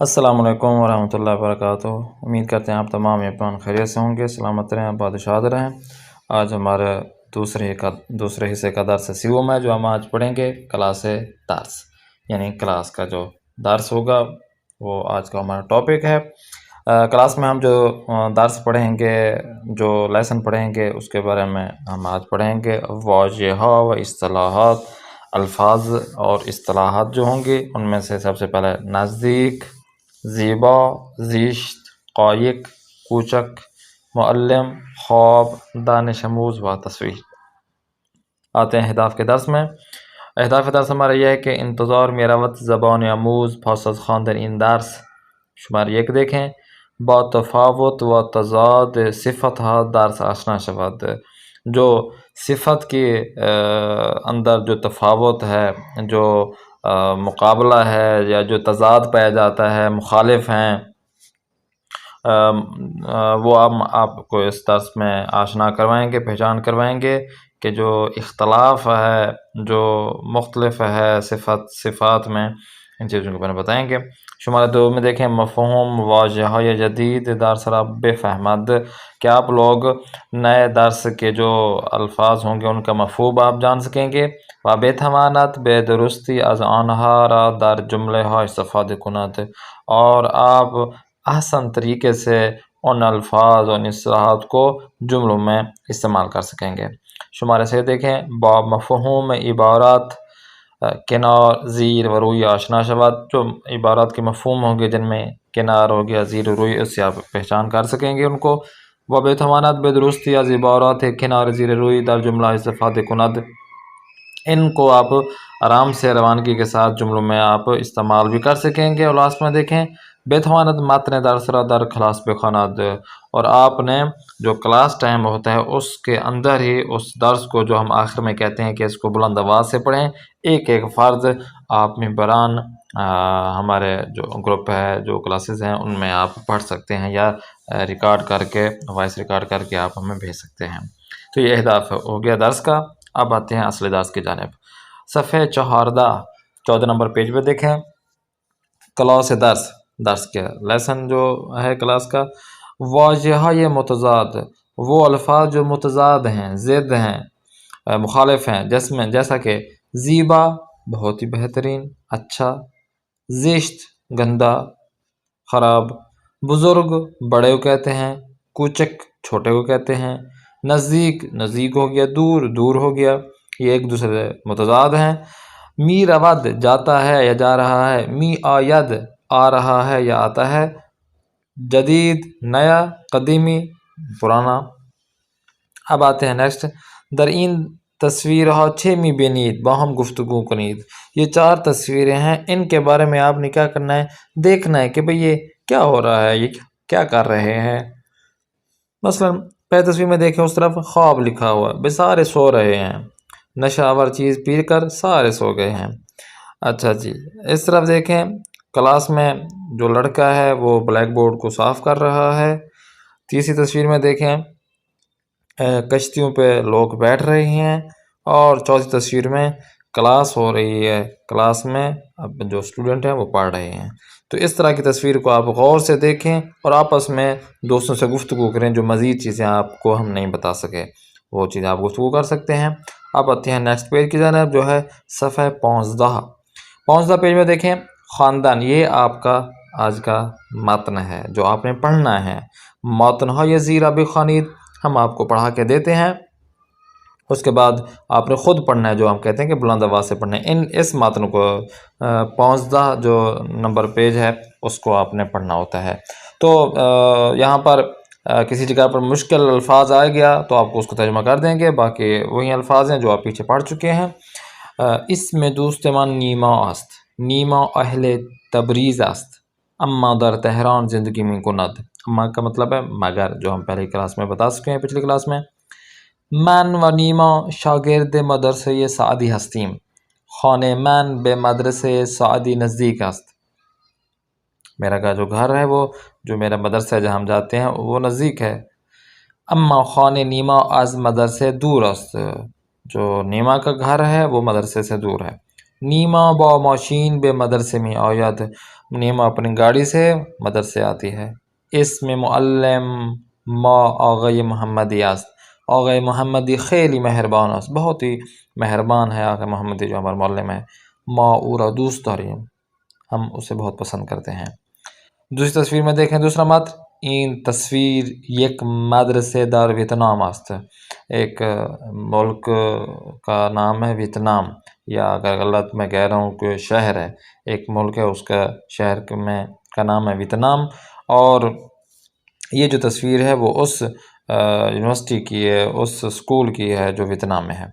السلام علیکم ورحمۃ اللہ وبرکاتہ۔ امید کرتے ہیں آپ تمام اپان خیریت سے ہوں گے، سلامت رہیں، بادشاہت رہیں۔ آج ہمارے دوسرے حصے کا درس سیوم ہے، جو ہم آج پڑھیں گے کلاس درس، یعنی کلاس کا جو درس ہوگا وہ آج کا ہمارا ٹاپک ہے۔ کلاس میں ہم جو درس پڑھیں گے، جو لیسن پڑھیں گے، اس کے بارے میں ہم آج پڑھیں گے واضح و اصطلاحات، الفاظ اور اصطلاحات جو ہوں گی ان میں سے سب سے پہلے نزدیک، زیبا، زیشت، قایق، کوچک، معلم، خواب، دانش آموز و تصویر۔ آتے ہیں اہداف کے درس میں۔ اہداف درس ہمارا یہ ہے کہ انتظار میراوت زبان آموز پاس از خواندن این درس شمار 1 دیکھیں، با تفاوت و تضاد صفت ها درس آشنا شود۔ جو صفت کے اندر جو تفاوت ہے، جو مقابلہ ہے یا جو تضاد پایا جاتا ہے، مخالف ہیں، وہ ہم آپ کو اس درس میں آشنا کروائیں گے، پہچان کروائیں گے کہ جو اختلاف ہے، جو مختلف ہے صفات میں، ان چیزوں کے بارے میں بتائیں گے۔ شمارہ 2 میں دیکھیں، مفہوم واضح جدید درس را بفہمد، کہ آپ لوگ نئے درس کے جو الفاظ ہوں گے ان کا مفہوم آپ جان سکیں گے۔ و بتواند بے درستی از آنہا را در جملے ها استفاده کند، اور آپ احسن طریقے سے ان الفاظ اور اصطلاحات کو جملوں میں استعمال کر سکیں گے۔ شمارہ 3 دیکھیں، با مفہوم عبارات کنار، زیر و روی آشنا شود، جو عبارات کے مفہوم ہوں گے جن میں کنار ہو گیا، زیر و روی، اس سے آپ پہچان کر سکیں گے ان کو۔ و بتواند بے درستی از عبارات کنار زیر روی در جملہ استفاده کند، ان کو آپ آرام سے روانگی کے ساتھ جملوں میں آپ استعمال بھی کر سکیں گے۔ اور لاسٹ میں دیکھیں، بتواند متن درس را در کلاس بخواند، اور آپ نے جو کلاس ٹائم ہوتا ہے اس کے اندر ہی اس درس کو، جو ہم آخر میں کہتے ہیں کہ اس کو بلند آواز سے پڑھیں، ایک ایک فرض آپ ممبران ہمارے جو گروپ ہے، جو کلاسز ہیں، ان میں آپ پڑھ سکتے ہیں، یا ریکارڈ کر کے، وائس ریکارڈ کر کے آپ ہمیں بھیج سکتے ہیں۔ تو یہ اہداف ہو گیا درس کا۔ اب آتے ہیں اصل درس کی جانب۔ صفحہ 14 نمبر پیج پہ دیکھیں، کلاس درس کے لیسن جو ہے کلاس کا، واضح یہ متضاد، وہ الفاظ جو متضاد ہیں، ضد ہیں، مخالف ہیں، جیسا کہ زیبا بہت ہی بہترین، اچھا، زشت گندا، خراب، بزرگ بڑے کو کہتے ہیں، کوچک چھوٹے کو کہتے ہیں، نزدیک ہو گیا، دور ہو گیا، یہ ایک دوسرے سے متضاد ہیں۔ می رود جاتا ہے یا جا رہا ہے، می آید آ رہا ہے یا آتا ہے، جدید نیا، قدیمی پرانا۔ اب آتے ہیں نیکسٹ، در این تصویر ها چه می بینید، باہم گفتگو کنید۔ یہ 4 تصویریں ہیں، ان کے بارے میں آپ نے کیا کرنا ہے، دیکھنا ہے کہ بھئی یہ کیا ہو رہا ہے، یہ کیا کر رہے ہیں۔ مثلا پہلی تصویر میں دیکھیں، اس طرف خواب لکھا ہوا ہے، بے سارے سو رہے ہیں، نشہ آور چیز پی کر سارے سو گئے ہیں۔ اچھا جی، اس طرف دیکھیں، کلاس میں جو لڑکا ہے وہ بلیک بورڈ کو صاف کر رہا ہے۔ تیسری تصویر میں دیکھیں، کشتیوں پہ لوگ بیٹھ رہے ہیں۔ اور چوتھی تصویر میں کلاس ہو رہی ہے، کلاس میں اب جو اسٹوڈنٹ ہیں وہ پڑھ رہے ہیں۔ تو اس طرح کی تصویر کو آپ غور سے دیکھیں اور آپس میں دوستوں سے گفتگو کریں، جو مزید چیزیں آپ کو ہم نہیں بتا سکے وہ چیزیں آپ گفتگو کر سکتے ہیں۔ اب آتے ہیں نیکسٹ پیج کی جانب، جو ہے صفحہ 15 پیج میں دیکھیں، خاندان، یہ آپ کا آج کا متن ہے جو آپ نے پڑھنا ہے۔ متن های زیرا بخوانید، ہم آپ کو پڑھا کے دیتے ہیں، اس کے بعد آپ نے خود پڑھنا ہے، جو ہم کہتے ہیں کہ بلند آواز سے پڑھنا ہے۔ اس متن کو 15 جو نمبر پیج ہے اس کو آپ نے پڑھنا ہوتا ہے۔ تو یہاں پر کسی جگہ پر مشکل الفاظ آ گیا تو آپ کو اس کو ترجمہ کر دیں گے، باقی وہی الفاظ ہیں جو آپ پیچھے پڑھ چکے ہیں۔ اس میں دوست من نیما است، نیما اہل تبریز است، اما در تہران زندگی می کند۔ اما کا مطلب ہے مگر، جو ہم پہلی کلاس میں بتا چکے ہیں، پچھلی کلاس میں۔ من و نیما شاگرد مدرسه سعدی هستیم، خانه من به مدرسه سعدی نزدیک است۔ میرا کا جو گھر ہے، وہ جو میرا مدرسہ ہے جہاں ہم جاتے ہیں وہ نزدیک ہے۔ اما خانه نیما از مدرسه دور است، جو نیما کا گھر ہے وہ مدرسے سے دور ہے۔ نیما با ماشین بے مدرسے میں آیات، نیما اپنی گاڑی سے مدرسے آتی ہے۔ اسم معلم ما آقای محمدی است، آقای محمدی خیلی مہربان است، بہت ہی مہربان ہے آقای محمدی جو ہمارا معلم ہے۔ ما او را دوست داریم، ہم اسے بہت پسند کرتے ہیں۔ دوسری تصویر میں دیکھیں دوسرا متن، این تصویر یک مدرسه در ویتنام است، ایک ملک کا نام ہے ویتنام، یا اگر غلط میں کہہ رہا ہوں کہ شہر ہے، ایک ملک ہے اس کا شہر میں کا نام ہے ویتنام، اور یہ جو تصویر ہے وہ اس یونیورسٹی کی ہے، اس اسکول کی ہے جو ویتنام میں ہے۔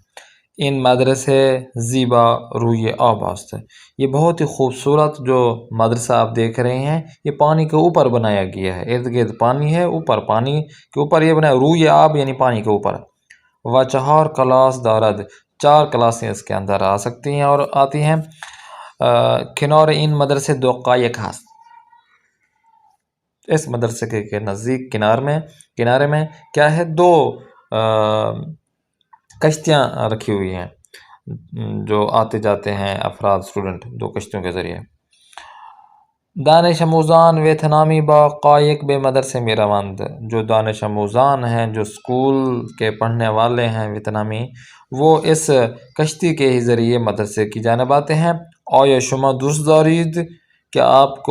ان مدرسے زیبا روی آب است، یہ بہت ہی خوبصورت جو مدرسہ آپ دیکھ رہے ہیں یہ پانی کے اوپر بنایا گیا ہے، ارد گرد پانی ہے، اوپر پانی کے اوپر یہ بنایا، روی آب یعنی پانی کے اوپر۔ و چہار کلاس دارد، 4 کلاسیں اس کے اندر آ سکتی ہیں اور آتی ہیں۔ کنار ان مدرسے دو قایق ہست، اس مدرسے کے نزدیک کنارے میں کیا ہے، 2 کشتیاں رکھی ہوئی ہیں جو آتے جاتے ہیں افراد اسٹوڈنٹ 2 کشتیوں کے ذریعے۔ دانش آموزان ویتنامی با قایق بے مدرسے میں روند، جو دانش آموزان ہیں جو اسکول کے پڑھنے والے ہیں ویتنامی، وہ اس کشتی کے ہی ذریعے مدرسے کی جانب آتے ہیں۔ آیا شما دوست دارید، کیا آپ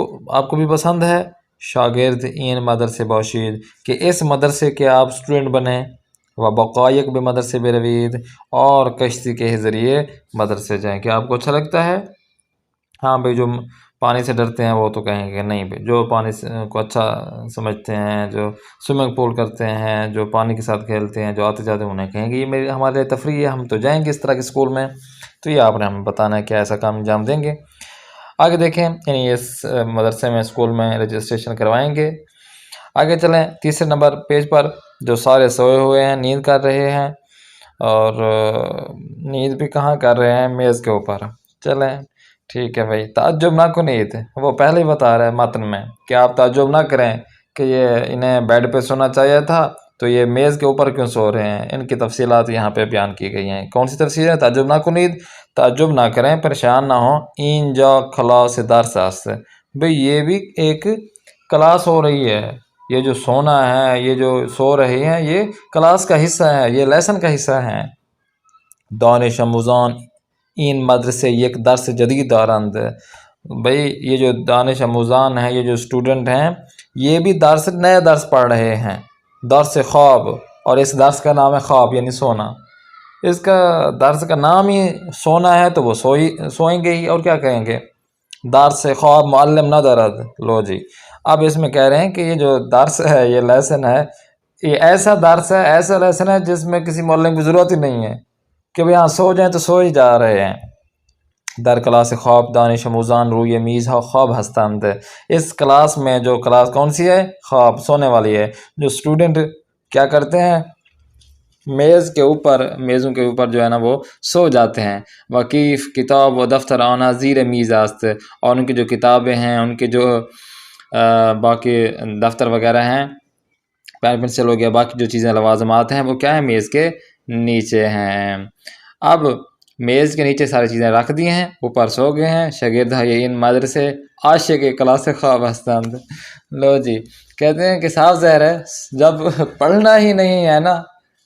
کو بھی پسند ہے، شاگرد این مدرسے باشید کہ اس مدرسے کے آپ اسٹوڈنٹ بنیں، و بقایق بے مدرسے بروید، اور کشتی کے ہی ذریعے مدرسے جائیں، کہ آپ کو اچھا لگتا ہے؟ ہاں بھئی، جو پانی سے ڈرتے ہیں وہ تو کہیں گے نہیں بھئی، جو پانی کو اچھا سمجھتے ہیں، جو سوئمنگ پول کرتے ہیں، جو پانی کے ساتھ کھیلتے ہیں، جو آتے جاتے ہیں، انہیں کہیں گے یہ ہمارے تفریح ہے، ہم تو جائیں گے اس طرح کے اسکول میں۔ تو یہ آپ نے ہمیں بتانا ہے کہ ایسا کام انجام دیں گے۔ آگے دیکھیں، یعنی اس مدرسے میں اسکول میں رجسٹریشن کروائیں گے۔ آگے چلیں تیسرے نمبر پیج پر، جو سارے سوئے ہوئے ہیں، نیند کر رہے ہیں، اور نیند بھی کہاں کر رہے ہیں، میز کے اوپر۔ چلیں ٹھیک ہے بھائی، تعجب نہ کنید، وہ پہلے ہی بتا رہا ہے متن میں کہ آپ تعجب نہ کریں کہ یہ انہیں بیڈ پہ سونا چاہیے تھا تو یہ میز کے اوپر کیوں سو رہے ہیں، ان کی تفصیلات یہاں پہ بیان کی گئی ہیں۔ کون سی تفصیل ہے؟ تعجب نہ کنید، تعجب نہ کریں، پریشان نہ ہوں۔ این جا کلاس درس است، بھئی یہ بھی ایک کلاس ہو رہی ہے، یہ جو سونا ہے، یہ جو سو رہے ہیں، یہ کلاس کا حصہ ہے، یہ لیسن کا حصہ ہے۔ دانش آموزان این مدرسے یک درس جدید دارند، بھئی یہ جو دانش آموزان ہیں، یہ جو اسٹوڈنٹ ہیں، یہ بھی نئے درس پڑھ رہے ہیں، درس خواب، اور اس درس کا نام ہے خواب یعنی سونا۔ اس کا درس کا نام ہی سونا ہے تو وہ سوئیں گے ہی، اور کیا کہیں گے، درس خواب معلم نہ درد۔ لو جی، اب اس میں کہہ رہے ہیں کہ یہ جو درس ہے، یہ لیسن ہے، یہ ایسا درس ہے، ایسا لیسن ہے جس میں کسی معلم کی ضرورت ہی نہیں ہے کہ بھئی ہاں سو جائیں تو سو ہی جا رہے ہیں۔ در کلاس خواب دانش آموزان روی میز ها خواب ہستند، اس کلاس میں جو کلاس کون سی ہے، خواب، سونے والی ہے، جو اسٹوڈنٹ کیا کرتے ہیں، میزوں کے اوپر جو ہے نا وہ سو جاتے ہیں۔ وکیف کتاب و دفتر آنا زیر میز است، اور ان کی جو کتابیں ہیں، ان کے جو باقی دفتر وغیرہ ہیں، پین پنسل ہو گیا، باقی جو چیزیں لوازمات ہیں، وہ کیا ہیں، میز کے نیچے ہیں۔ اب میز کے نیچے ساری چیزیں رکھ دی ہیں، اوپر سو گئے ہیں۔ شاگرد ان مدرسے عاشق کلاس خواب ہستند۔ لو جی، کہتے ہیں کہ صاف ظاہر ہے جب پڑھنا ہی نہیں ہے نا،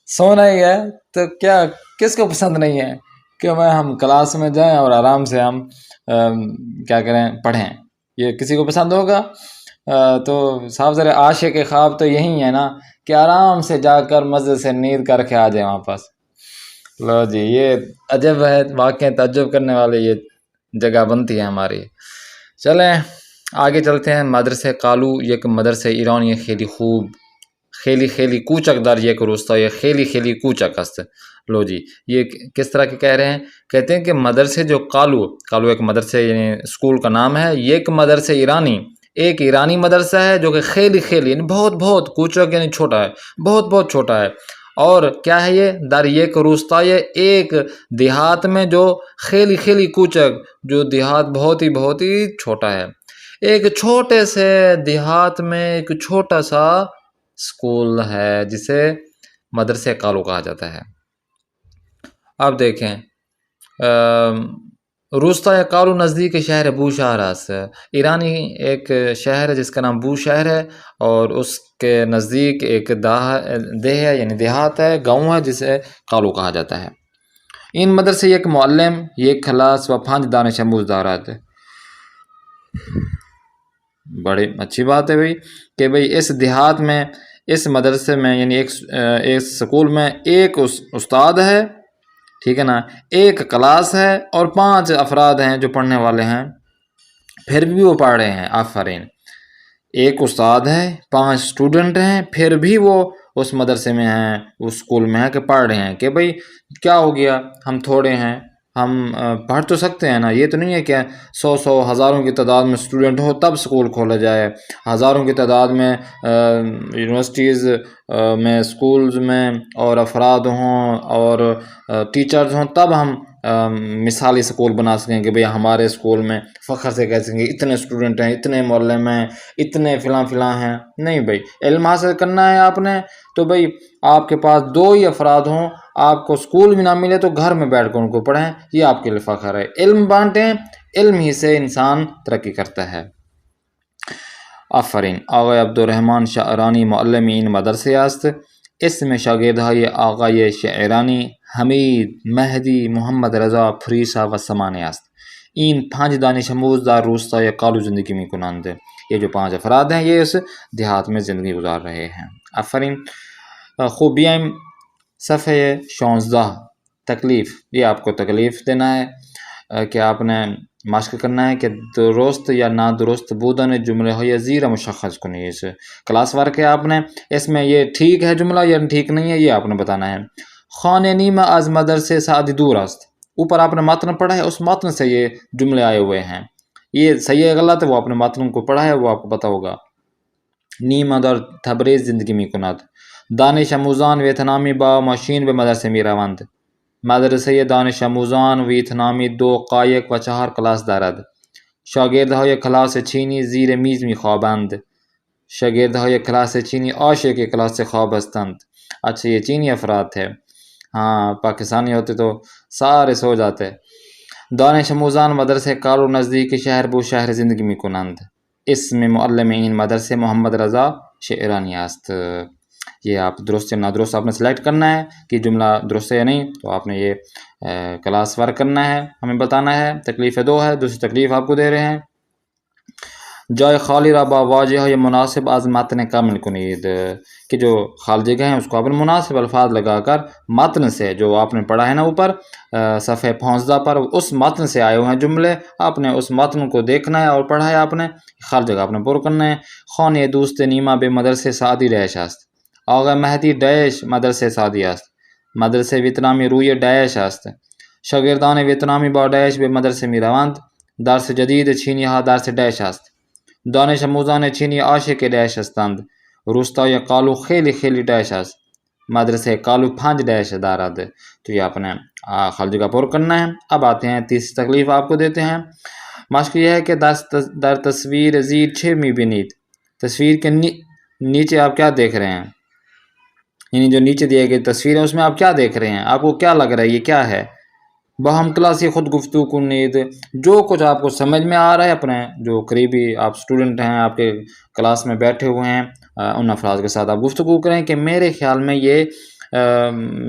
سونا ہی ہے، تو کیا کس کو پسند نہیں ہے کہ ہم کلاس میں جائیں اور آرام سے ہم کیا کریں، پڑھیں، یہ کسی کو پسند ہوگا؟ تو صاف ظاہر عاشق خواب تو یہی ہے نا کہ آرام سے جا کر مزے سے نیند کر کے آ جائیں واپس۔ لو جی، یہ عجب ہے، واقعی تعجب کرنے والے یہ جگہ بنتی ہے ہماری۔ چلیں آگے چلتے ہیں۔ مدرسے قالو یک مدرسے ایرانی خیلی خوب، خیلی خیلی کوچک در یک روستا، یہ خیلی خیلی کوچک است۔ لو جی، یہ کس طرح کے کہہ رہے ہیں؟ کہتے ہیں کہ مدرسے جو قالو ایک مدرسے یعنی اسکول کا نام ہے، یک مدرسے ایرانی، ایک ایرانی مدرسہ ہے جو کہ خیلی خیلی یعنی بہت بہت، کوچک یعنی چھوٹا ہے، بہت بہت چھوٹا ہے، اور کیا ہے یہ، در یک روستا، یہ ایک دیہات میں جو خیلی خیلی کوچک، جو دیہات بہت ہی چھوٹا ہے، ایک چھوٹے سے دیہات میں ایک چھوٹا سا اسکول ہے جسے مدرسے قالو کہا جاتا ہے۔ اب دیکھیں روستا یا کالو نزدیک شہر بوشہر ہے، ایرانی ایک شہر ہے جس کا نام بوشہر ہے، اور اس کے نزدیک ایک دہ ہے یعنی دیہات ہے، گاؤں ہے جسے کالو کہا جاتا ہے۔ ان مدرسے یک معلم، یک کلاس و 5 دانش آموز دارد۔ بڑی اچھی بات ہے کہ اس دیہات میں، اس مدرسے میں یعنی ایک سکول میں ایک استاد ہے، ٹھیک ہے نا، ایک کلاس ہے اور 5 افراد ہیں جو پڑھنے والے ہیں، پھر بھی وہ پڑھ رہے ہیں۔ آفرین، ایک استاد ہے، 5 اسٹوڈنٹ ہیں، پھر بھی وہ اس مدرسے میں ہیں، اس سکول میں ہیں کہ پڑھ رہے ہیں۔ کہ کیا ہو گیا، ہم تھوڑے ہیں، ہم پڑھ تو سکتے ہیں نا، یہ تو نہیں ہے کہ 100 ہزاروں کی تعداد میں اسٹوڈنٹ ہو تب سکول کھولا جائے، ہزاروں کی تعداد میں یونیورسٹیز میں، سکولز میں اور افراد ہوں اور ٹیچرز ہوں تب ہم مثالی سکول بنا سکیں کہ ہمارے سکول میں فخر سے کہہ سکیں اتنے اسٹوڈنٹ ہیں، اتنے معلم ہیں، اتنے فلاں ہیں۔ نہیں علم حاصل کرنا ہے آپ نے تو آپ کے پاس 2 ہی افراد ہوں، آپ کو سکول بھی نہ ملے تو گھر میں بیٹھ کر ان کو پڑھیں، یہ آپ کے لیے فخر ہے۔ علم بانٹیں، علم ہی سے انسان ترقی کرتا ہے۔ آفرین، آقای عبدالرحمن شعرانی معلم این مدرسه است. اسم شاگردهای آقای شعرانی حمید، مهدی، محمد رضا، فریسا و سمانه است. این 5 دانش آموز در روستای کالو زندگی می کنند. یہ جو 5 افراد ہیں یہ اس دیہات میں زندگی گزار رہے ہیں۔ آفرین، خوب بیایم صفحه 16 تکلیف، یہ آپ کو تکلیف دینا ہے کہ آپ نے مشق کرنا ہے کہ درست یا نادرست بودن جملے های زیر مشخص کنید۔ کلاس ورک ہے آپ نے، اس میں یہ ٹھیک ہے جملہ یا ٹھیک نہیں ہے یہ آپ نے بتانا ہے۔ خانه نیم از مدرسه سعدی دور است، اوپر آپ نے متن پڑھا ہے، اس متن سے یہ جملے آئے ہوئے ہیں، یہ صحیح ہے غلط ہے وہ آپ نے متن کو پڑھا ہے وہ آپ کو پتہ ہوگا۔ نیم در تبریز زندگی می کند. دانش آموزان ویتنامی با ماشین به مدرسه می روند. مدرسه دانش آموزان ویتنامی 2 قایق و 4 کلاس دارد. شاگردهای کلاس چینی زیر میز می خوابند. شاگردهای کلاس چینی عاشق کلاس خواب هستند. اچھا یہ چینی افراد تھے، ہاں پاکستانی ہوتے تو سارے سو جاتے۔ دانش آموزان مدرسه کالو نزدیک شهر بوشهر زندگی می کنند. اسم معلم این مدرسه محمد رضا شعرانی است. یہ آپ درست یا نادرست آپ نے سلیکٹ کرنا ہے کہ جملہ درست ہے یا نہیں، تو آپ نے یہ کلاس ورک کرنا ہے، ہمیں بتانا ہے۔ تکلیف 2 ہے، دوسری تکلیف آپ کو دے رہے ہیں۔ جائے خالی را با واجہ یا مناسب از متن کامل کنید، کہ جو خالی جگہ ہیں اس کو آپ نے مناسب الفاظ لگا کر متن سے، جو آپ نے پڑھا ہے نا اوپر صفحہ 15 پر، اس متن سے آئے ہوئے ہیں جملے، آپ نے اس متن کو دیکھنا ہے اور پڑھا ہے آپ نے، خالی جگہ آپ نے پر کرنا ہے۔ خانه دوست نیما به مدرسه سعدی ڈیش است. آقای مهدی ڈیش مدرسه سعدی است. مدرسه ویتنامی روی ڈیش است. شاگردان ویتنامی با ڈیش به مدرسه می روند. درس جدید چینی ها درس ڈیش است. دانش آموزان چینی عاشق ڈیش هستند. روستای کالو خیلی خیلی ڈیش است. مدرسه کالو 5 ڈیش دارد. تو یہ آپ نے خالی جگہ پر کرنا ہے۔ اب آتے ہیں تیسری تکلیف آپ کو دیتے ہیں۔ مشق یہ ہے کہ در تصویر زیر 6 می بینید. تصویر کے نیچے آپ کیا دیکھ رہے ہیں، یعنی جو نیچے دیے گئے تصویر ہے اس میں آپ کیا دیکھ رہے ہیں، آپ کو کیا لگ رہا ہے، یہ کیا ہے؟ باہم کلاسی خود گفتگو کنید. جو کچھ آپ کو سمجھ میں آ رہا ہے اپنے جو قریبی آپ اسٹوڈنٹ ہیں، آپ کے کلاس میں بیٹھے ہوئے ہیں، ان افراد کے ساتھ آپ گفتگو کریں کہ میرے خیال میں یہ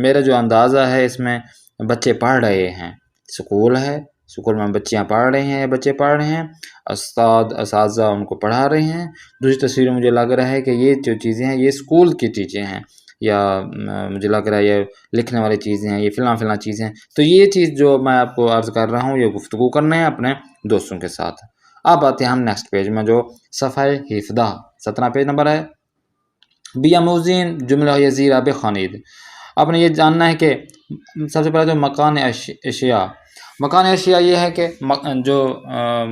میرا جو اندازہ ہے اس میں بچے پڑھ رہے ہیں، سکول ہے، سکول میں بچیاں پڑھ رہے ہیں، بچے پڑھ رہے ہیں، اساتذہ ان کو پڑھا رہے ہیں۔ دوسری تصویر میں مجھے لگ رہا ہے کہ یہ جو چیزیں ہیں یہ اسکول کی چیزیں ہیں، یا مجھے لگ رہا ہے یہ لکھنے والی چیزیں ہیں، یہ فلاں چیزیں ہیں۔ تو یہ چیز جو میں آپ کو عرض کر رہا ہوں یہ گفتگو کرنا ہے اپنے دوستوں کے ساتھ۔ اب آتے ہیں ہم نیکسٹ پیج میں جو صفحہ 17 پیج نمبر ہے۔ بیاموزین جملہ زیرہ بخوانید. آپ نے یہ جاننا ہے کہ سب سے پہلے جو مکان اشیاء، مکان اشیاء یہ ہے کہ جو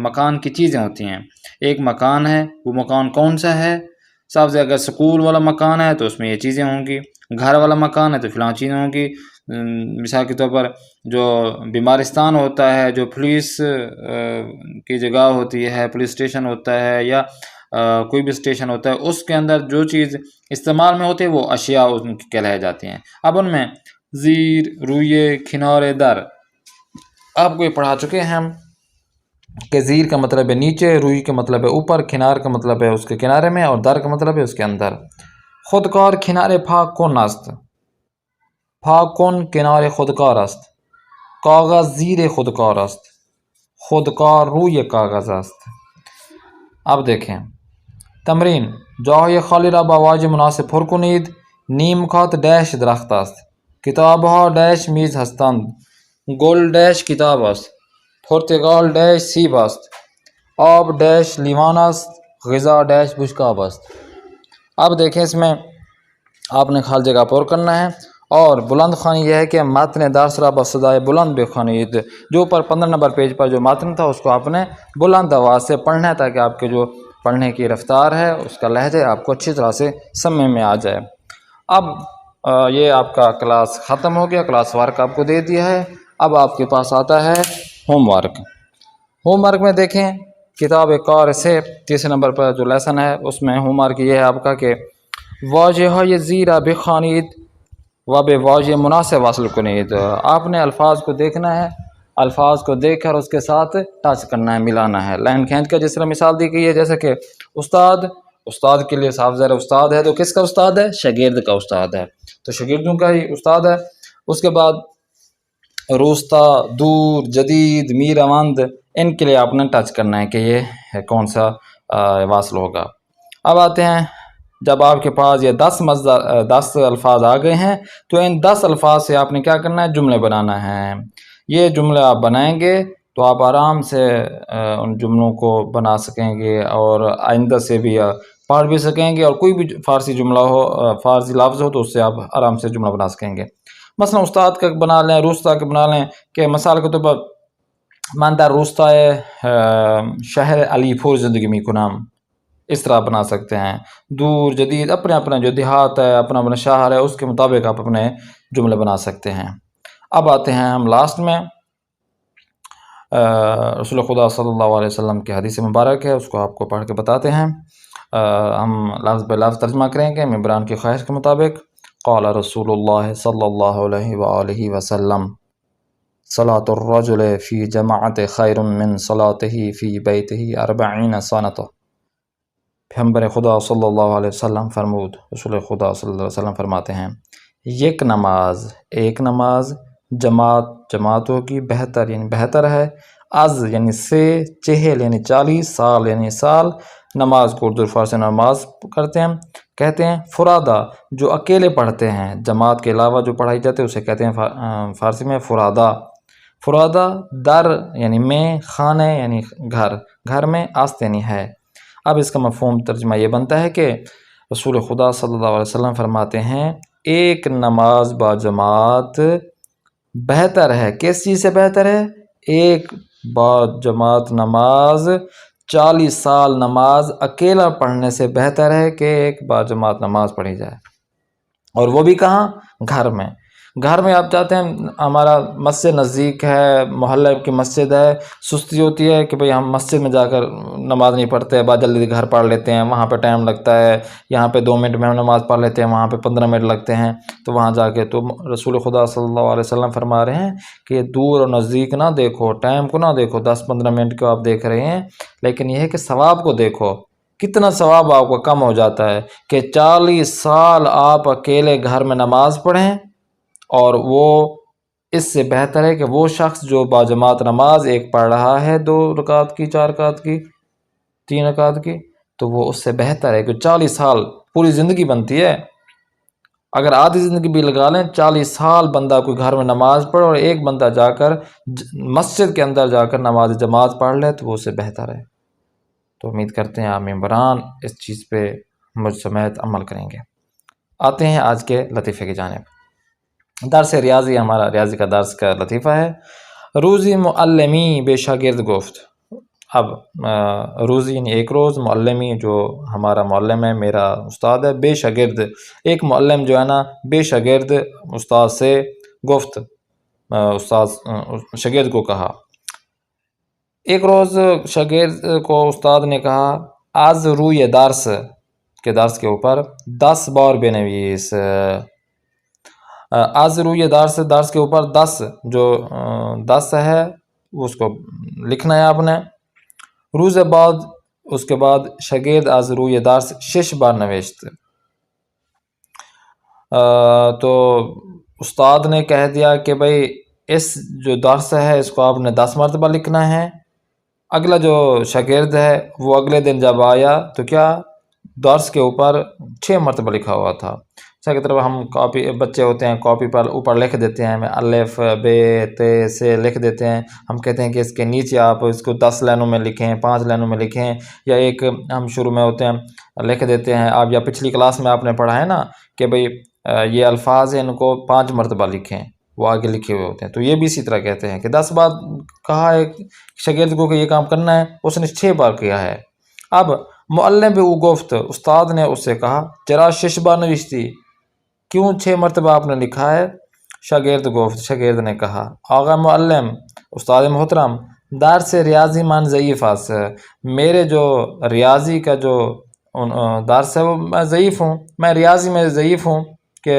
مکان کی چیزیں ہوتی ہیں، ایک مکان ہے، وہ مکان کون سا ہے؟ صاحب سے اگر سکول والا مکان ہے تو اس میں یہ چیزیں ہوں گی، گھر والا مکان ہے تو فلاں چیزیں ہوں گی۔ مثال کے طور پر جو بیمارستان ہوتا ہے، جو پولیس کی جگہ ہوتی ہے، پولیس اسٹیشن ہوتا ہے یا کوئی بھی اسٹیشن ہوتا ہے، اس کے اندر جو چیز استعمال میں ہوتی ہے وہ اشیاء ان کی کہلائی جاتی ہیں۔ اب ان میں زیر، رویے، کنارے، در آپ کو یہ پڑھا چکے ہیں ہم، کہ زیر کا مطلب ہے نیچے، روئی کا مطلب ہے اوپر، کنار کا مطلب ہے اس کے کنارے میں، اور در کا مطلب ہے اس کے اندر۔ خودکار کنارے پاک کن است، پاک کن کنارے خودکار است، کاغذ زیر خودکار است، خودکار روی کاغذ است۔ اب دیکھیں تمرین، جاهای خالی را با واژه مناسب پر کنید. نیمکات ڈیش درخت است، کتابها ڈیش میز هستند، گل ڈیش کتاب است، پرتقال ڈیش سیب است، آب ڈیش لیوان است، غذا ڈیش بشکاب است۔ اب دیکھیں اس میں آپ نے خالی جگہ پر کرنا ہے، اور بلند خوانی یہ ہے کہ متن درس را با صدای بلند بخوانید۔ جو اوپر 15 نمبر پیج پر جو متن تھا اس کو آپ نے بلند آواز سے پڑھنا ہے، تاکہ آپ کے جو پڑھنے کی رفتار ہے اس کا لہجہ آپ کو اچھی طرح سے سمجھ میں آ جائے۔ اب یہ آپ کا کلاس ختم ہو گیا، کلاس ورک آپ کو دے دیا ہے۔ اب آپ کے پاس آتا ہے ہوم ورک۔ ہوم ورک میں دیکھیں کتاب کار سے 30 نمبر پر جو لیسن ہے اس میں ہوم ورک یہ ہے آپ کا کہ واژه‌های زیر بخوانید و به واژه مناسب وصل کنید۔ آپ نے الفاظ کو دیکھنا ہے، الفاظ کو دیکھ کر اس کے ساتھ ٹچ کرنا ہے، ملانا ہے۔ لائن کھینچ کا جس طرح مثال دی گئی ہے، جیسے کہ استاد، استاد کے لیے صاف ظاہر استاد ہے تو کس کا استاد ہے؟ شاگرد کا استاد ہے، تو شاگردوں کا ہی استاد ہے۔ اس کے بعد روستا، دور، جدید، میرامند، ان کے لیے آپ نے ٹچ کرنا ہے کہ یہ کون سا واصل ہوگا۔ اب آتے ہیں، جب آپ کے پاس یہ 10 الفاظ آ گئے ہیں تو ان 10 الفاظ سے آپ نے کیا کرنا ہے؟ جملے بنانا ہے۔ یہ جملے آپ بنائیں گے تو آپ آرام سے ان جملوں کو بنا سکیں گے، اور آئندہ سے بھی پڑھ بھی سکیں گے، اور کوئی بھی فارسی جملہ ہو، فارسی لفظ ہو تو اس سے آپ آرام سے جملہ بنا سکیں گے۔ مثلا استاد کا بنا لیں، روستا کا بنا لیں کہ مثال کے طور پر من در روستای شہر علی پور زندگی میکنم، اس طرح بنا سکتے ہیں۔ دور، جدید، اپنے اپنا جو دیہات ہے، اپنا اپنا شہر ہے، اس کے مطابق آپ اپنے جملے بنا سکتے ہیں۔ اب آتے ہیں ہم لاسٹ میں، رسول خدا صلی اللہ علیہ وسلم کی حدیث مبارک ہے، اس کو آپ کو پڑھ کے بتاتے ہیں۔ ہم لفظ بے لفظ ترجمہ کریں گے ممبران کی خواہش کے مطابق۔ قال رسول اللہ صلی اللہ علیہ وآلہ وسلم، صلاة الرجل فی جماعت خیر من صلاته فی بیتہ 40 سنة۔ پیغمبر خدا صلی اللہ علیہ وسلم فرمود، رسول خدا صلی اللہ علیہ وسلم فرماتے ہیں، ایک نماز جماعت ہوگی، بہتر یعنی بہتر ہے، از یعنی سے، چہل یعنی 40، سال یعنی سال، نماز کو اردو فارسی نماز کہتے ہیں، فرادا جو اکیلے پڑھتے ہیں، جماعت کے علاوہ جو پڑھائی جاتے ہیں اسے کہتے ہیں فارسی میں فرادا، در یعنی میں، خانہ یعنی گھر میں، آست یعنی ہے۔ اب اس کا مفہوم ترجمہ یہ بنتا ہے کہ رسول خدا صلی اللہ علیہ وسلم فرماتے ہیں ایک نماز با جماعت بہتر ہے۔ کس چیز سے بہتر ہے؟ ایک با جماعت نماز 40 سال نماز اکیلا پڑھنے سے بہتر ہے کہ ایک با جماعت نماز پڑھی جائے، اور وہ بھی کہاں؟ گھر میں آپ چاہتے ہیں ہمارا مسجد نزدیک ہے، محلہ کی مسجد ہے، سستی ہوتی ہے کہ بھئی ہم مسجد میں جا کر نماز نہیں پڑھتے، بعد جلدی گھر پڑھ لیتے ہیں، وہاں پہ ٹائم لگتا ہے، یہاں پہ 2 منٹ میں ہم نماز پڑھ لیتے ہیں، وہاں پہ 15 منٹ لگتے ہیں، تو وہاں جا کے تو رسول خدا صلی اللہ علیہ وسلم فرما رہے ہیں کہ دور اور نزدیک نہ دیکھو، ٹائم کو نہ دیکھو، 10-15 منٹ کو آپ دیکھ رہے ہیں، لیکن یہ ہے کہ ثواب کو دیکھو، کتنا ثواب آپ کو کم ہو جاتا ہے کہ 40 سال آپ اکیلے گھر میں نماز پڑھیں، اور وہ اس سے بہتر ہے کہ وہ شخص جو باجماعت نماز ایک پڑھ رہا ہے 2 رکعت کی، 4 رکعت کی، 3 رکعت کی، تو وہ اس سے بہتر ہے کہ 40 سال پوری زندگی بنتی ہے، اگر آدھی زندگی بھی لگا لیں، 40 سال بندہ کوئی گھر میں نماز پڑھ اور ایک بندہ جا کر مسجد کے اندر جا کر نماز جماعت پڑھ لے تو وہ اس سے بہتر ہے۔ تو امید کرتے ہیں آپ ممبران اس چیز پہ مجھ سمیت عمل کریں گے۔ آتے ہیں آج کے لطیفے کی جانب۔ درس ریاضی، ہمارا ریاضی کا درس کا لطیفہ ہے۔ روزی معلمی بے شاگرد گفت۔ اب روزی یعنی ایک روز، معلمی جو ہمارا معلم ہے، میرا استاد ہے، بے شاگرد ایک معلم جو ہے نا بے شاگرد استاد سے گفت، استاد شاگرد کو کہا۔ ایک روز شاگرد کو استاد نے کہا از روی درس کے درس کے اوپر 10 بار بنویس۔ از روی درس کے اوپر 10 جو 10 ہے اس کو لکھنا ہے آپ نے، روز بعد اس کے بعد شاگرد از روی درس 6 بار نوشت۔ تو استاد نے کہہ دیا کہ بھائی اس جو درس ہے اس کو آپ نے 10 مرتبہ لکھنا ہے۔ اگلا جو شاگرد ہے وہ اگلے دن جب آیا تو کیا درس کے اوپر 6 مرتبہ لکھا ہوا تھا۔ جیسا کہ طرف ہم کاپی بچے ہوتے ہیں کاپی پر اوپر لکھ دیتے ہیں، الف ب ت سے لکھ دیتے ہیں، ہم کہتے ہیں کہ اس کے نیچے آپ اس کو 10 لائنوں میں لکھیں، 5 لائنوں میں لکھیں، یا ایک ہم شروع میں ہوتے ہیں لکھ دیتے ہیں آپ، یا پچھلی کلاس میں آپ نے پڑھا ہے نا کہ بھئی یہ الفاظ ہیں ان کو 5 مرتبہ لکھیں، وہ آگے لکھے ہوئے ہوتے ہیں۔ تو یہ بھی اسی طرح کہتے ہیں کہ 10 بار کہا ہے شاگرد کو کہ یہ کام کرنا ہے، اس نے 6 بار کیا ہے۔ اب معلم به او گفت، استاد نے اس سے کہا چرا 6 بار نوشتی، کیوں 6 مرتبہ آپ نے لکھا ہے؟ شاگرد گفت، شاگرد نے کہا آقا معلم، استاد محترم، درس ریاضی من ضعیف است، میرے جو ریاضی کا جو درس ہے وہ میں ضعیف ہوں، میں ریاضی میں ضعیف ہوں، کہ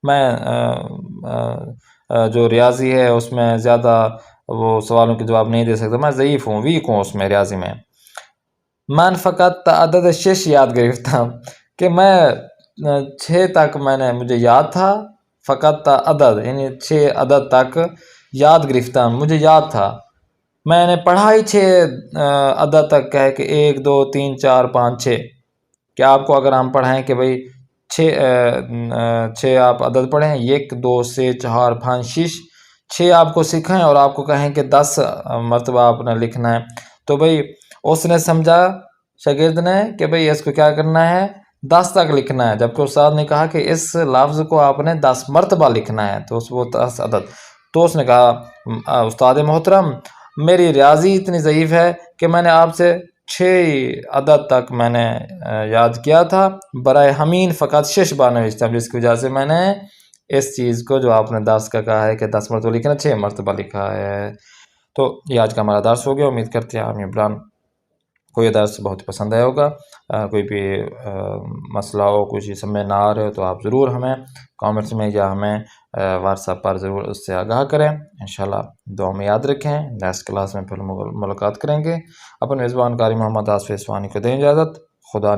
میں جو ریاضی ہے اس میں زیادہ وہ سوالوں کے جواب نہیں دے سکتا، میں ضعیف ہوں، ویک ہوں اس میں ریاضی میں۔ من فقط عدد 6 یاد گرفتم، کہ میں 6 تک مجھے یاد تھا، فقط عدد یعنی 6 عدد تک یاد گرفتم، مجھے یاد تھا، میں نے پڑھا ہی 6 عدد تک کہے کہ 1 2 3 4 5 6۔ کہ آپ کو اگر ہم پڑھائیں کہ بھئی 6 آپ عدد پڑھیں، 1 2 3 4 5 6، 6 آپ کو سکھائیں اور آپ کو کہیں کہ 10 مرتبہ آپ نے لکھنا ہے، تو بھئی اس نے سمجھا شاگرد نے کہ بھئی اس کو کیا کرنا ہے، 10 تک لکھنا ہے، جبکہ استاد نے کہا کہ اس لفظ کو آپ نے 10 مرتبہ لکھنا ہے، تو وہ 10 عدد۔ تو اس نے کہا استاد محترم، میری ریاضی اتنی ضعیف ہے کہ میں نے آپ سے 6 عدد تک میں نے یاد کیا تھا، برائے ہمین فقط 6 بار نوشتا، جس کی وجہ سے میں نے اس چیز کو جو آپ نے 10 کا کہا ہے کہ 10 مرتبہ لکھنا، 6 مرتبہ لکھا ہے۔ تو یہ آج کا ہمارا درس ہو گیا، امید کرتے ہیں عامر عمران کو یہ درس بہت پسند آیا ہوگا۔ کوئی بھی مسئلہ ہو، کچھ چیز سمجھ نہ آ رہے ہو تو آپ ضرور ہمیں کامنٹس میں یا ہمیں واٹس ایپ پر ضرور اس سے آگاہ کریں۔ انشاءاللہ دعا میں یاد رکھیں، نیکسٹ کلاس میں پھر ملاقات کریں گے۔ اپنے میزبان قاری محمد آصف اسوانی کو دیں اجازت، خدا